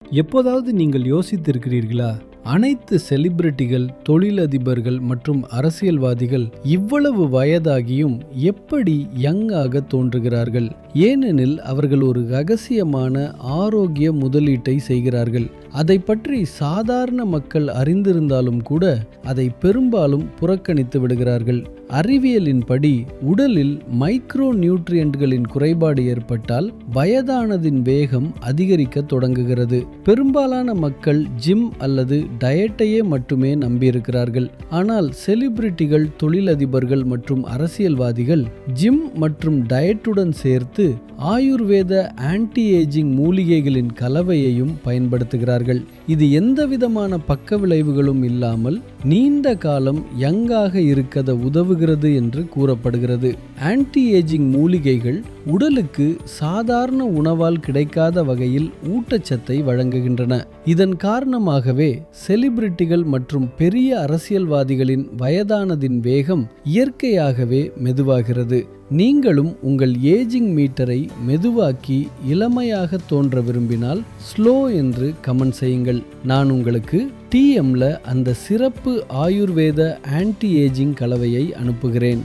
எப்போதாவது நீங்கள் யோசித்திருக்கிறீர்களா? அனைத்து செலிபிரிட்டிகள், தொழிலதிபர்கள் மற்றும் அரசியல்வாதிகள் இவ்வளவு வயதாகியும் எப்படி யங்காக தோன்றுகிறார்கள்? ஏனெனில் அவர்கள் ஒரு ரகசியமான ஆரோக்கிய முதலீட்டை செய்கிறார்கள். அதை பற்றி சாதாரண மக்கள் அறிந்திருந்தாலும் கூட அதை பெரும்பாலும் புறக்கணித்து விடுகிறார்கள். அறிவியலின்படி உடலில் மைக்ரோ நியூட்ரியன்ட்களின் குறைபாடு ஏற்பட்டால் வயதானதின் வேகம் அதிகரிக்க தொடங்குகிறது. பெரும்பாலான மக்கள் ஜிம் அல்லது டயட்டையே மட்டுமே நம்பியிருக்கிறார்கள். ஆனால் செலிபிரிட்டிகள், தொழிலதிபர்கள் மற்றும் அரசியல்வாதிகள் ஜிம் மற்றும் டயட்டுடன் சேர்த்து ஆயுர்வேத ஆன்டி ஏஜிங் மூலிகைகளின் கலவையையும் பயன்படுத்துகிறார்கள். இது எந்தவிதமான பக்க விளைவுகளும் இல்லாமல் நீண்ட காலம் யங்காக இருக்க உதவுகிறது என்று கூறப்படுகிறது. ஆன்டி ஏஜிங் மூலிகைகள் உடலுக்கு சாதாரண உணவால் கிடைக்காத வகையில் ஊட்டச்சத்தை வழங்குகின்றன. இதன் காரணமாகவே செலிபிரிட்டிகள் மற்றும் பெரிய அரசியல்வாதிகளின் வயதானதின் வேகம் இயற்கையாகவே மெதுவாகிறது. நீங்களும் உங்கள் ஏஜிங் மீட்டரை மெதுவாக்கி இளமையாக தோன்ற விரும்பினால் ஸ்லோ என்று கமெண்ட் செய்யுங்கள். நான் உங்களுக்கு TMல அந்த சிறப்பு ஆயுர்வேத ஆன்டி ஏஜிங் கலவையை அனுப்புகிறேன்.